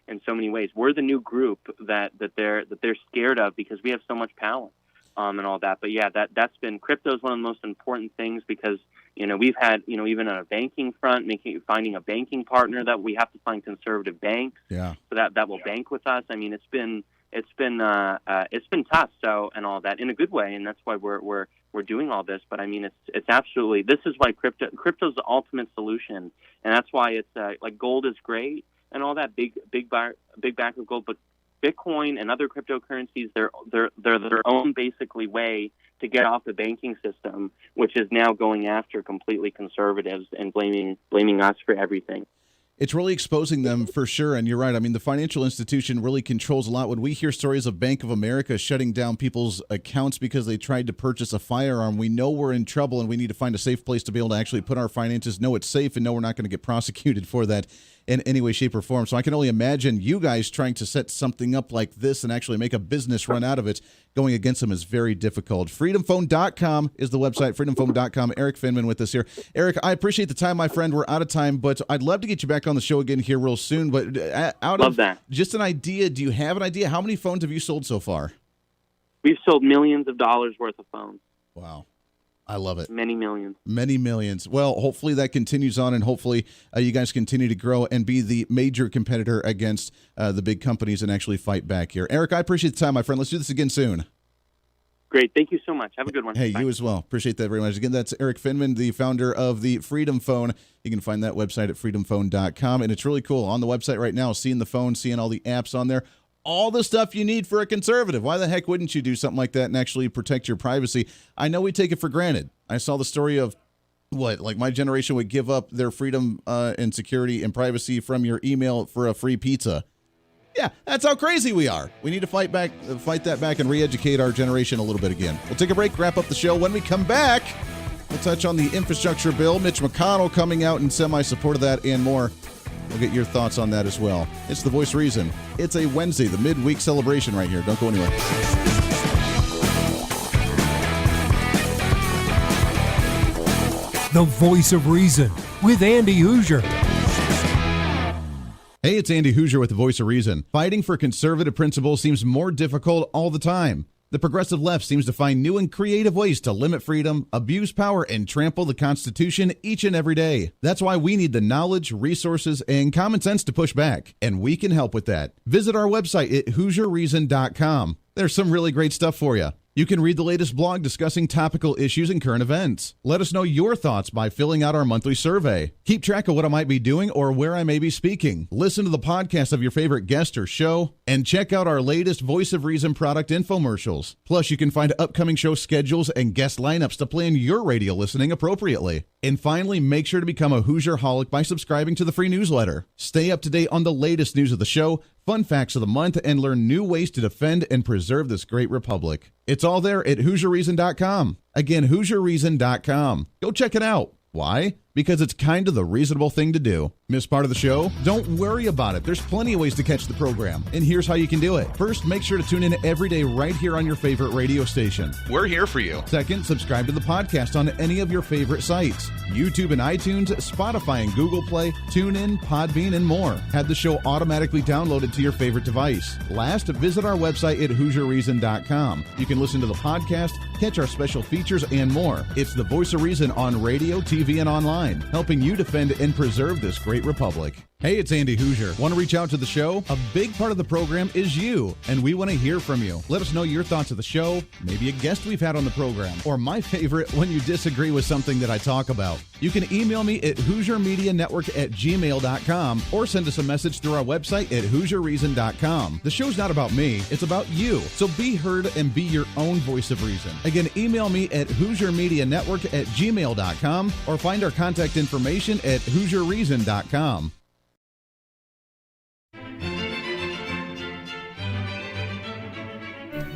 in so many ways. We're the new group that they're scared of because we have so much power, and all that. But that's been, crypto is one of the most important things because, we've had, even on a banking front, finding a banking partner that we have to find conservative banks, so that will bank with us. It's been tough, so, and all that in a good way, and that's why we're doing all this. But it's absolutely, this is why crypto's the ultimate solution, and that's why it's like gold is great and all that big back of gold, but Bitcoin and other cryptocurrencies, they're their own basically way to get off the banking system, which is now going after completely conservatives and blaming us for everything. It's really exposing them for sure, and you're right. The financial institution really controls a lot. When we hear stories of Bank of America shutting down people's accounts because they tried to purchase a firearm, we know we're in trouble, and we need to find a safe place to be able to actually put our finances, know it's safe, and know we're not going to get prosecuted for that in any way, shape, or form. So I can only imagine you guys trying to set something up like this and actually make a business run out of it. Going against them is very difficult. Freedomphone.com is the website, freedomphone.com. ERIK FINNMAN with us here. ERIK, I appreciate the time, my friend. We're out of time, but I'd love to get you back on the show again here real soon. But just an idea, do you have an idea? How many phones have you sold so far? We've sold millions of dollars worth of phones. Wow. I love it. Many millions. Many millions. Well, hopefully that continues on, and hopefully you guys continue to grow and be the major competitor against the big companies and actually fight back here. Erik, I appreciate the time, my friend. Let's do this again soon. Great. Thank you so much. Have a good one. Hey, Bye. you as well. Appreciate that very much. Again, that's ERIK FINNMAN, the founder of the Freedom Phone. You can find that website at freedomphone.com, and it's really cool. On the website right now, seeing the phone, seeing all the apps on there, all the stuff you need for a conservative. Why the heck wouldn't you do something like that and actually protect your privacy? I know we take it for granted. I saw the story of like my generation would give up their freedom and security and privacy from your email for a free pizza. Yeah, that's how crazy we are. We need to fight that back and re-educate our generation a little bit again. We'll take a break, wrap up the show. When we come back, we'll touch on the infrastructure bill, Mitch McConnell coming out in semi-support of that, and more. We'll get your thoughts on that as well. It's The Voice of Reason. It's a Wednesday, the midweek celebration right here. Don't go anywhere. The Voice of Reason with Andy Hooser. Hey, it's Andy Hooser with The Voice of Reason. Fighting for conservative principles seems more difficult all the time. The progressive left seems to find new and creative ways to limit freedom, abuse power, and trample the Constitution each and every day. That's why we need the knowledge, resources, and common sense to push back, and we can help with that. Visit our website at HooserReason.com. There's some really great stuff for you. You can read the latest blog discussing topical issues and current events. Let us know your thoughts by filling out our monthly survey. Keep track of what I might be doing or where I may be speaking. Listen to the podcast of your favorite guest or show, and check out our latest Voice of Reason product infomercials. Plus, you can find upcoming show schedules and guest lineups to plan your radio listening appropriately. And finally, make sure to become a Hoosier-holic by subscribing to the free newsletter. Stay up to date on the latest news of the show, fun facts of the month, and learn new ways to defend and preserve this great republic. It's all there at HooserReason.com. Again, HooserReason.com. Go check it out. Why? Because it's kind of the reasonable thing to do. Miss part of the show? Don't worry about it. There's plenty of ways to catch the program, and here's how you can do it. First, make sure to tune in every day right here on your favorite radio station. We're here for you. Second, subscribe to the podcast on any of your favorite sites. YouTube and iTunes, Spotify and Google Play, TuneIn, Podbean, and more. Have the show automatically downloaded to your favorite device. Last, visit our website at HooserReason.com. You can listen to the podcast, catch our special features, and more. It's the Voice of Reason on radio, TV, and online, helping you defend and preserve this great republic. Hey, it's Andy Hooser. Want to reach out to the show? A big part of the program is you, and we want to hear from you. Let us know your thoughts of the show, maybe a guest we've had on the program, or my favorite, when you disagree with something that I talk about. You can email me at HooserMediaNetwork@gmail.com or send us a message through our website at HooserReason.com. The show's not about me, it's about you. So be heard and be your own voice of reason. Again, email me at HooserMediaNetwork@gmail.com or find our contact information at HooserReason.com.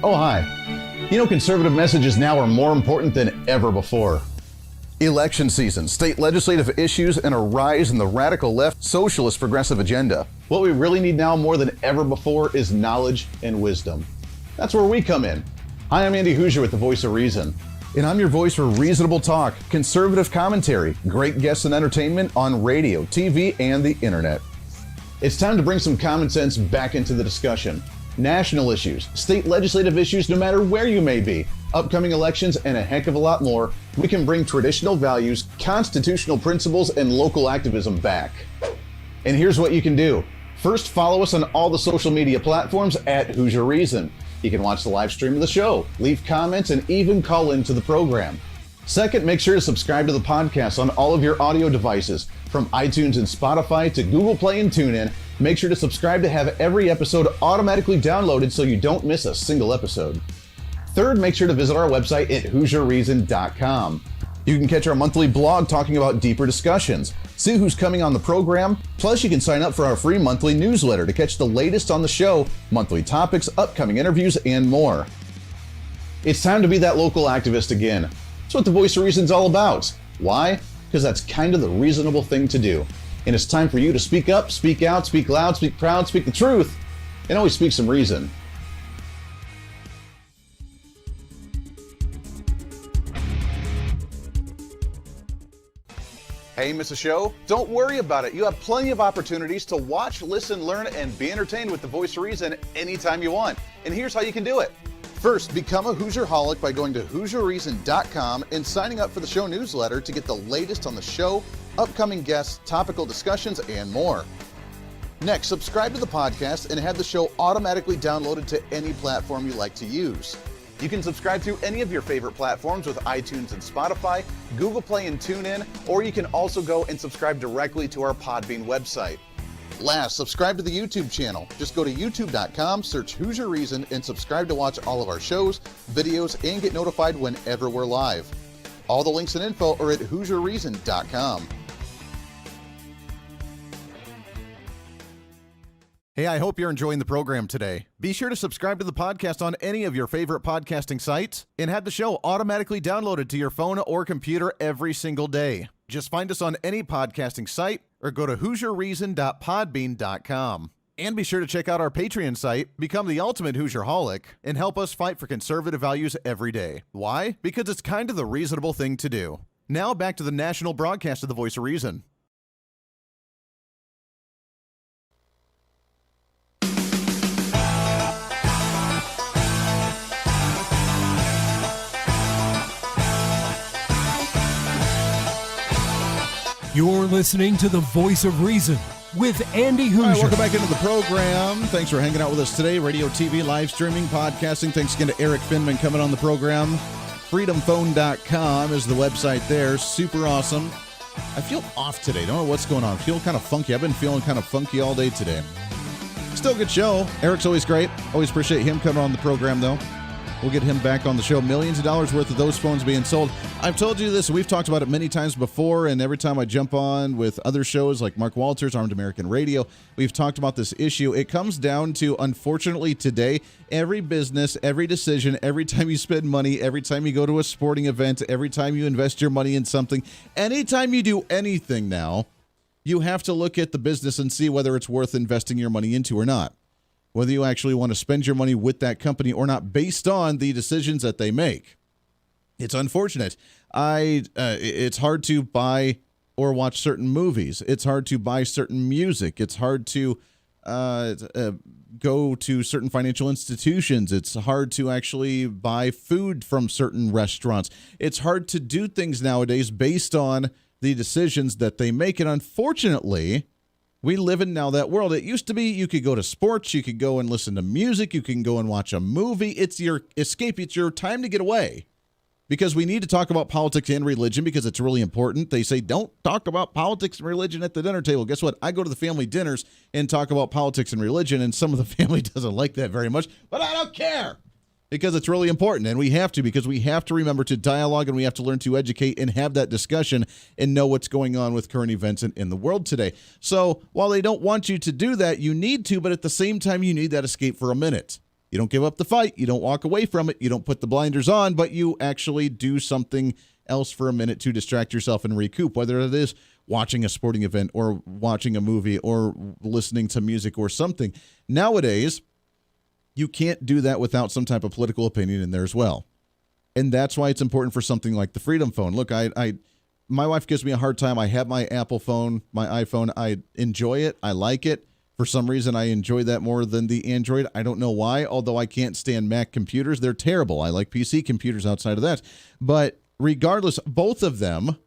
Oh, hi. You know, conservative messages now are more important than ever before. Election season, state legislative issues, and a rise in the radical left socialist progressive agenda. What we really need now more than ever before is knowledge and wisdom. That's where we come in. Hi, I'm Andy Hooser with The Voice of Reason, and I'm your voice for reasonable talk, conservative commentary, great guests and entertainment on radio, TV, and the internet. It's time to bring some common sense back into the discussion. National issues, state legislative issues, no matter where you may be, upcoming elections, and a heck of a lot more, we can bring traditional values, constitutional principles, and local activism back. And here's what you can do. First, follow us on all the social media platforms at Hooser Reason. You can watch the live stream of the show, leave comments, and even call into the program. Second, make sure to subscribe to the podcast on all of your audio devices, from iTunes and Spotify to Google Play and TuneIn. Make sure to subscribe to have every episode automatically downloaded so you don't miss a single episode. Third, make sure to visit our website at HooserReason.com. You can catch our monthly blog talking about deeper discussions, see who's coming on the program, plus you can sign up for our free monthly newsletter to catch the latest on the show, monthly topics, upcoming interviews, and more. It's time to be that local activist again. That's what the Voice of Reason's all about. Why? Because that's kind of the reasonable thing to do. And it's time for you to speak up, speak out, speak loud, speak proud, speak the truth, and always speak some reason. Hey, miss a show? Don't worry about it. You have plenty of opportunities to watch, listen, learn, and be entertained with The Voice of Reason anytime you want. And here's how you can do it. First, become a Hooserholic by going to HooserReason.com and signing up for the show newsletter to get the latest on the show, upcoming guests, topical discussions, and more. Next, subscribe to the podcast and have the show automatically downloaded to any platform you like to use. You can subscribe through any of your favorite platforms with iTunes and Spotify, Google Play and TuneIn, or you can also go and subscribe directly to our Podbean website. Last, subscribe to the YouTube channel. Just go to youtube.com, search Hooser Reason, and subscribe to watch all of our shows, videos, and get notified whenever we're live. All the links and info are at HooserReason.com. Hey, I hope you're enjoying the program today. Be sure to subscribe to the podcast on any of your favorite podcasting sites and have the show automatically downloaded to your phone or computer every single day. Just find us on any podcasting site or go to HooserReason.podbean.com. And be sure to check out our Patreon site, become the ultimate Hooserholic, and help us fight for conservative values every day. Why? Because it's kind of the reasonable thing to do. Now back to the national broadcast of the Voice of Reason. You're listening to the Voice of Reason with Andy Hooser. All right, welcome back into the program. Thanks for hanging out with us today. Radio, TV, live streaming, podcasting. Thanks again to ERIK FINNMAN coming on the program. Freedomphone.com is the website there. Super awesome. I feel off today. Don't know what's going on. I feel kind of funky. I've been feeling kind of funky all day today. Still a good show. Eric's always great. Always appreciate him coming on the program, though. We'll get him back on the show. Millions of dollars worth of those phones being sold. I've told you this. We've talked about it many times before, and every time I jump on with other shows like Mark Walters, Armed American Radio, we've talked about this issue. It comes down to, unfortunately, today, every business, every decision, every time you spend money, every time you go to a sporting event, every time you invest your money in something, anytime you do anything now, you have to look at the business and see whether it's worth investing your money into or not. Whether you actually want to spend your money with that company or not based on the decisions that they make. It's unfortunate. It's hard to buy or watch certain movies. It's hard to buy certain music. It's hard to go to certain financial institutions. It's hard to actually buy food from certain restaurants. It's hard to do things nowadays based on the decisions that they make. And unfortunately, we live in now that world. It used to be you could go to sports, you could go and listen to music, you can go and watch a movie. It's your escape. It's your time to get away. Because we need to talk about politics and religion because it's really important. They say don't talk about politics and religion at the dinner table. Guess what? I go to the family dinners and talk about politics and religion, and some of the family doesn't like that very much, but I don't care. Because it's really important, and we have to, because we have to remember to dialogue, and we have to learn to educate and have that discussion and know what's going on with current events in the world today. So while they don't want you to do that, you need to, but at the same time, you need that escape for a minute. You don't give up the fight. You don't walk away from it. You don't put the blinders on, but you actually do something else for a minute to distract yourself and recoup, whether it is watching a sporting event or watching a movie or listening to music or something. Nowadays, you can't do that without some type of political opinion in there as well. And that's why it's important for something like the Freedom Phone. Look, my wife gives me a hard time. I have my Apple phone, my iPhone. I enjoy it. I like it. For some reason, I enjoy that more than the Android. I don't know why, although I can't stand Mac computers. They're terrible. I like PC computers outside of that. But regardless, both of them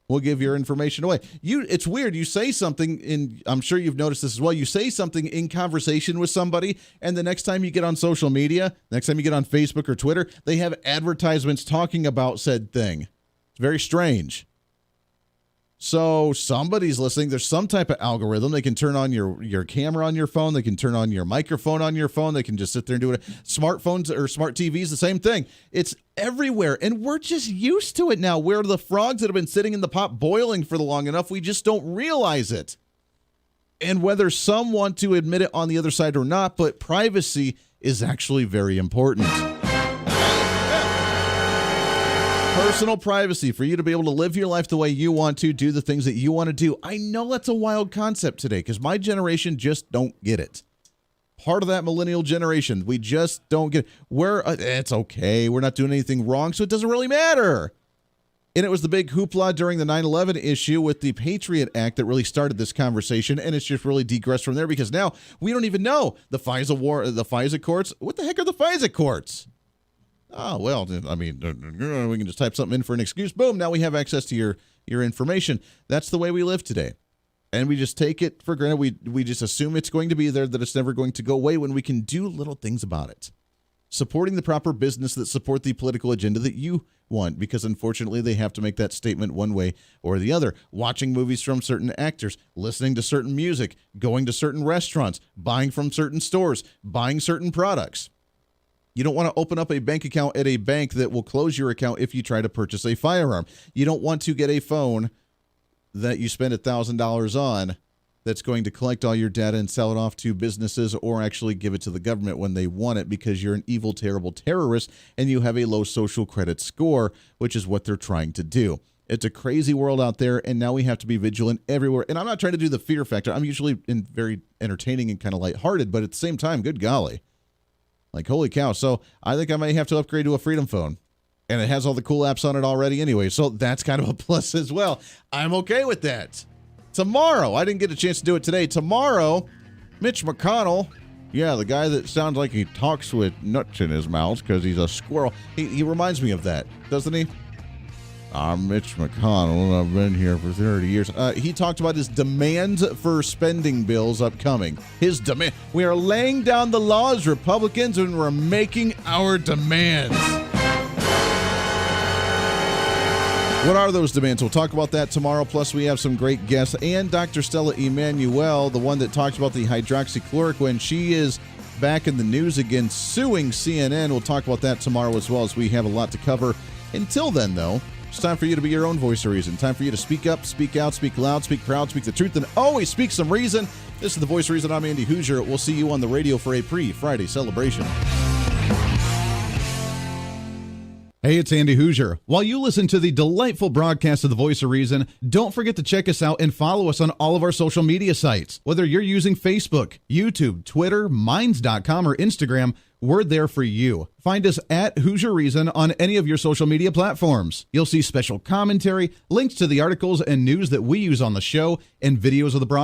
will give your information away. It's weird. You say something, and I'm sure you've noticed this as well. You say something in conversation with somebody, and the next time you get on social media, next time you get on Facebook or Twitter, they have advertisements talking about said thing. It's very strange. So somebody's listening. There's some type of algorithm. They can turn on your camera on your phone. They can turn on your microphone on your phone. They can just sit there and do it. Smartphones or smart TVs, the same thing. It's everywhere, and we're just used to it now. We're the frogs that have been sitting in the pot boiling for long enough. We just don't realize it. And whether some want to admit it on the other side or not, but privacy is actually very important. Personal privacy for you to be able to live your life the way you want to, do the things that you want to do. I know that's a wild concept today because my generation just don't get it. Part of that millennial generation, we just don't get it. It's okay. We're not doing anything wrong, so it doesn't really matter. And it was the big hoopla during the 9/11 issue with the Patriot Act that really started this conversation, and it's just really digressed from there because now we don't even know the FISA courts. What the heck are the FISA courts? Oh, well, I mean, we can just type something in for an excuse. Boom, now we have access to your information. That's the way we live today. And we just take it for granted. We just assume it's going to be there, that it's never going to go away when we can do little things about it. Supporting the proper business that support the political agenda that you want, because unfortunately they have to make that statement one way or the other. Watching movies from certain actors, listening to certain music, going to certain restaurants, buying from certain stores, buying certain products. You don't want to open up a bank account at a bank that will close your account if you try to purchase a firearm. You don't want to get a phone that you spend $1,000 on that's going to collect all your data and sell it off to businesses or actually give it to the government when they want it, because you're an evil, terrible terrorist and you have a low social credit score, which is what they're trying to do. It's a crazy world out there, and now we have to be vigilant everywhere. And I'm not trying to do the fear factor. I'm usually very entertaining and kind of lighthearted, but at the same time, good golly. Like, holy cow. So I think I may have to upgrade to a Freedom phone. And it has all the cool apps on it already anyway, so that's kind of a plus as well. I'm okay with that. Tomorrow, I didn't get a chance to do it today. Tomorrow, Mitch McConnell, yeah, the guy that sounds like he talks with nuts in his mouth because he's a squirrel. He reminds me of that, doesn't he? I'm Mitch McConnell, and I've been here for 30 years. He talked about his demands for spending bills upcoming. His demand. We are laying down the laws, Republicans, and we're making our demands. What are those demands? We'll talk about that tomorrow. Plus, we have some great guests. And Dr. Stella Emanuel, the one that talks about the hydroxychloroquine, she is back in the news again, suing CNN. We'll talk about that tomorrow as well, as we have a lot to cover. Until then, though, it's time for you to be your own voice of reason. Time for you to speak up, speak out, speak loud, speak proud, speak the truth, and always speak some reason. This is the Voice of Reason. I'm Andy Hooser. We'll see you on the radio for a pre-Friday celebration. Hey, it's Andy Hooser. While you listen to the delightful broadcast of the Voice of Reason, don't forget to check us out and follow us on all of our social media sites. Whether you're using Facebook, YouTube, Twitter, Minds.com, or Instagram, we're there for you. Find us at Hooser Reason on any of your social media platforms. You'll see special commentary, links to the articles and news that we use on the show, and videos of the broadcast.